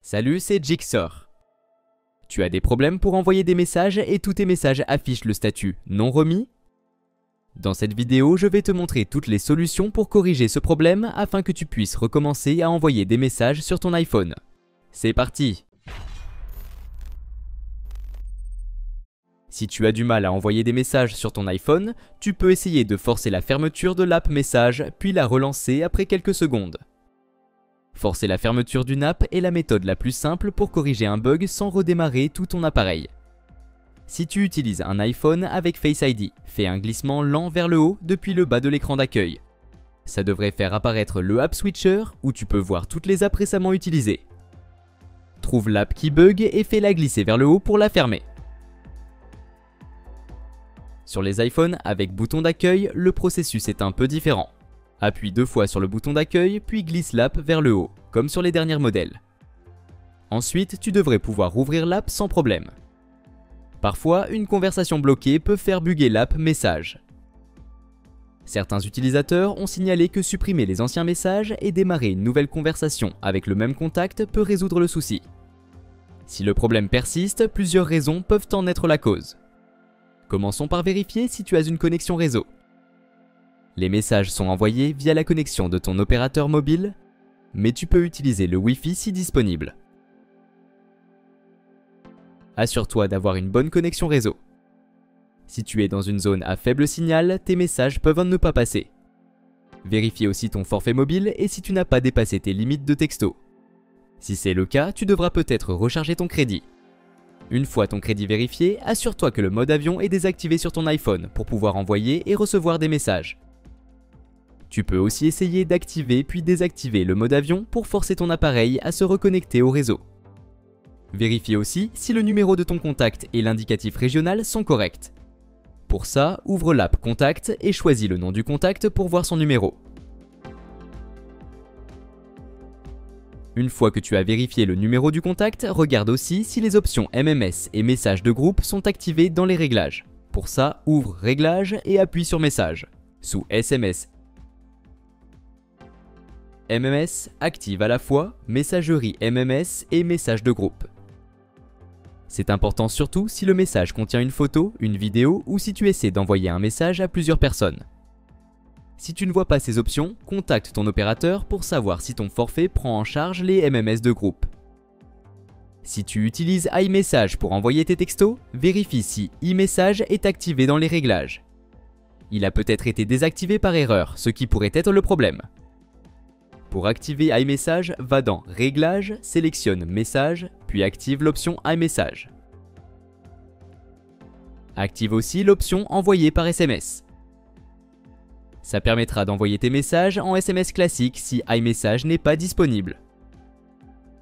Salut, c'est Jigsaw. Tu as des problèmes pour envoyer des messages et tous tes messages affichent le statut non remis? Dans cette vidéo, je vais te montrer toutes les solutions pour corriger ce problème afin que tu puisses recommencer à envoyer des messages sur ton iPhone. C'est parti! Si tu as du mal à envoyer des messages sur ton iPhone, tu peux essayer de forcer la fermeture de l'app Messages puis la relancer après quelques secondes. Forcer la fermeture d'une app est la méthode la plus simple pour corriger un bug sans redémarrer tout ton appareil. Si tu utilises un iPhone avec Face ID, fais un glissement lent vers le haut depuis le bas de l'écran d'accueil. Ça devrait faire apparaître le App Switcher où tu peux voir toutes les apps récemment utilisées. Trouve l'app qui bug et fais-la glisser vers le haut pour la fermer. Sur les iPhones avec bouton d'accueil, le processus est un peu différent. Appuie 2 fois sur le bouton d'accueil puis glisse l'app vers le haut, comme sur les derniers modèles. Ensuite, tu devrais pouvoir rouvrir l'app sans problème. Parfois, une conversation bloquée peut faire bugger l'app Messages. Certains utilisateurs ont signalé que supprimer les anciens messages et démarrer une nouvelle conversation avec le même contact peut résoudre le souci. Si le problème persiste, plusieurs raisons peuvent en être la cause. Commençons par vérifier si tu as une connexion réseau. Les messages sont envoyés via la connexion de ton opérateur mobile, mais tu peux utiliser le Wi-Fi si disponible. Assure-toi d'avoir une bonne connexion réseau. Si tu es dans une zone à faible signal, tes messages peuvent ne pas passer. Vérifie aussi ton forfait mobile et si tu n'as pas dépassé tes limites de texto. Si c'est le cas, tu devras peut-être recharger ton crédit. Une fois ton crédit vérifié, assure-toi que le mode avion est désactivé sur ton iPhone pour pouvoir envoyer et recevoir des messages. Tu peux aussi essayer d'activer puis désactiver le mode avion pour forcer ton appareil à se reconnecter au réseau. Vérifie aussi si le numéro de ton contact et l'indicatif régional sont corrects. Pour ça, ouvre l'app Contact et choisis le nom du contact pour voir son numéro. Une fois que tu as vérifié le numéro du contact, regarde aussi si les options MMS et messages de groupe sont activées dans les réglages. Pour ça, ouvre Réglages et appuie sur Messages. Sous SMS, MMS active à la fois Messagerie MMS et Messages de groupe. C'est important surtout si le message contient une photo, une vidéo ou si tu essaies d'envoyer un message à plusieurs personnes. Si tu ne vois pas ces options, contacte ton opérateur pour savoir si ton forfait prend en charge les MMS de groupe. Si tu utilises iMessage pour envoyer tes textos, vérifie si iMessage est activé dans les réglages. Il a peut-être été désactivé par erreur, ce qui pourrait être le problème. Pour activer iMessage, va dans Réglages, sélectionne Message, puis active l'option iMessage. Active aussi l'option Envoyer par SMS. Ça permettra d'envoyer tes messages en SMS classique si iMessage n'est pas disponible.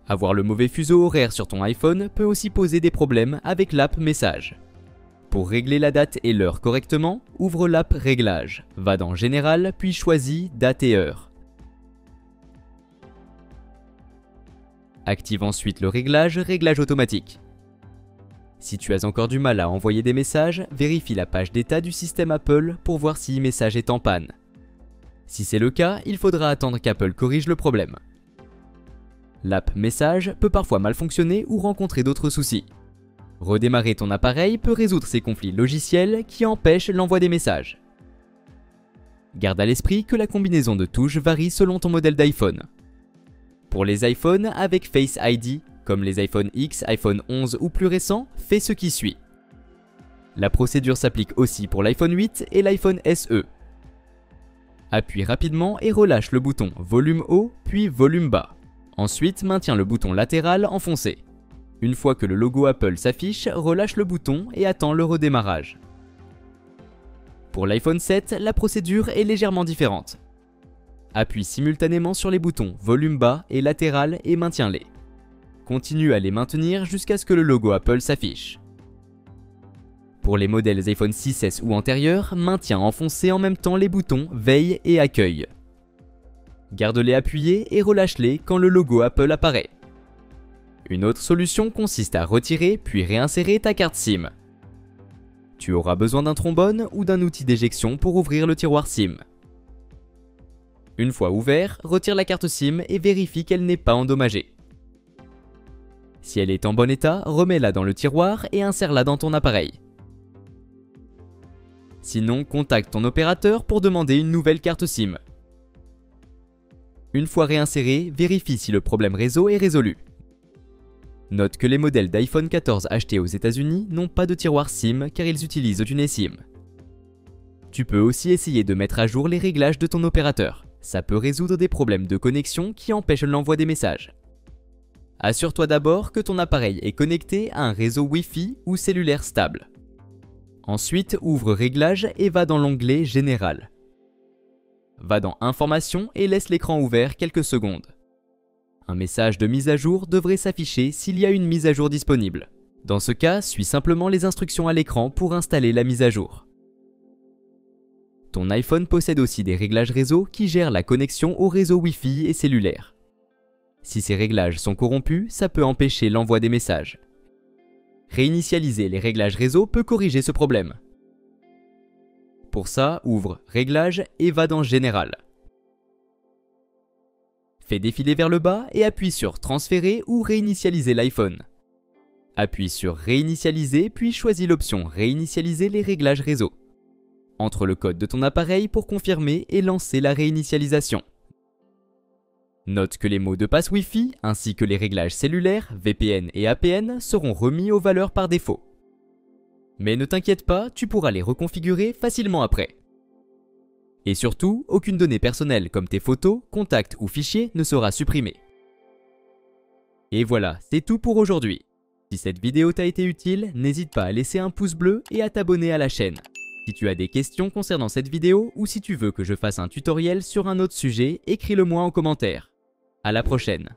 Avoir le mauvais fuseau horaire sur ton iPhone peut aussi poser des problèmes avec l'app Messages. Pour régler la date et l'heure correctement, ouvre l'app Réglages, va dans Général puis choisis Date et heure. Active ensuite le réglage automatique. Si tu as encore du mal à envoyer des messages, vérifie la page d'état du système Apple pour voir si iMessage est en panne. Si c'est le cas, il faudra attendre qu'Apple corrige le problème. L'app Messages peut parfois mal fonctionner ou rencontrer d'autres soucis. Redémarrer ton appareil peut résoudre ces conflits logiciels qui empêchent l'envoi des messages. Garde à l'esprit que la combinaison de touches varie selon ton modèle d'iPhone. Pour les iPhones avec Face ID, comme les iPhone X, iPhone 11 ou plus récents, fais ce qui suit. La procédure s'applique aussi pour l'iPhone 8 et l'iPhone SE. Appuie rapidement et relâche le bouton volume haut puis volume bas. Ensuite, maintiens le bouton latéral enfoncé. Une fois que le logo Apple s'affiche, relâche le bouton et attends le redémarrage. Pour l'iPhone 7, la procédure est légèrement différente. Appuie simultanément sur les boutons volume bas et latéral et maintiens-les. Continue à les maintenir jusqu'à ce que le logo Apple s'affiche. Pour les modèles iPhone 6S ou antérieurs, maintiens enfoncés en même temps les boutons veille et accueil. Garde-les appuyés et relâche-les quand le logo Apple apparaît. Une autre solution consiste à retirer puis réinsérer ta carte SIM. Tu auras besoin d'un trombone ou d'un outil d'éjection pour ouvrir le tiroir SIM. Une fois ouvert, retire la carte SIM et vérifie qu'elle n'est pas endommagée. Si elle est en bon état, remets-la dans le tiroir et insère-la dans ton appareil. Sinon, contacte ton opérateur pour demander une nouvelle carte SIM. Une fois réinsérée, vérifie si le problème réseau est résolu. Note que les modèles d'iPhone 14 achetés aux États-Unis n'ont pas de tiroir SIM car ils utilisent une eSIM. Tu peux aussi essayer de mettre à jour les réglages de ton opérateur. Ça peut résoudre des problèmes de connexion qui empêchent l'envoi des messages. Assure-toi d'abord que ton appareil est connecté à un réseau Wi-Fi ou cellulaire stable. Ensuite, ouvre Réglages et va dans l'onglet Général. Va dans Informations et laisse l'écran ouvert quelques secondes. Un message de mise à jour devrait s'afficher s'il y a une mise à jour disponible. Dans ce cas, suis simplement les instructions à l'écran pour installer la mise à jour. Ton iPhone possède aussi des réglages réseau qui gèrent la connexion au réseau Wi-Fi et cellulaire. Si ces réglages sont corrompus, ça peut empêcher l'envoi des messages. Réinitialiser les réglages réseau peut corriger ce problème. Pour ça, ouvre Réglages et va dans Général. Fais défiler vers le bas et appuie sur Transférer ou réinitialiser l'iPhone. Appuie sur Réinitialiser puis choisis l'option Réinitialiser les réglages réseau. Entre le code de ton appareil pour confirmer et lancer la réinitialisation. Note que les mots de passe Wi-Fi ainsi que les réglages cellulaires, VPN et APN seront remis aux valeurs par défaut. Mais ne t'inquiète pas, tu pourras les reconfigurer facilement après. Et surtout, aucune donnée personnelle comme tes photos, contacts ou fichiers ne sera supprimée. Et voilà, c'est tout pour aujourd'hui. Si cette vidéo t'a été utile, n'hésite pas à laisser un pouce bleu et à t'abonner à la chaîne. Si tu as des questions concernant cette vidéo ou si tu veux que je fasse un tutoriel sur un autre sujet, écris-le moi en commentaire. À la prochaine.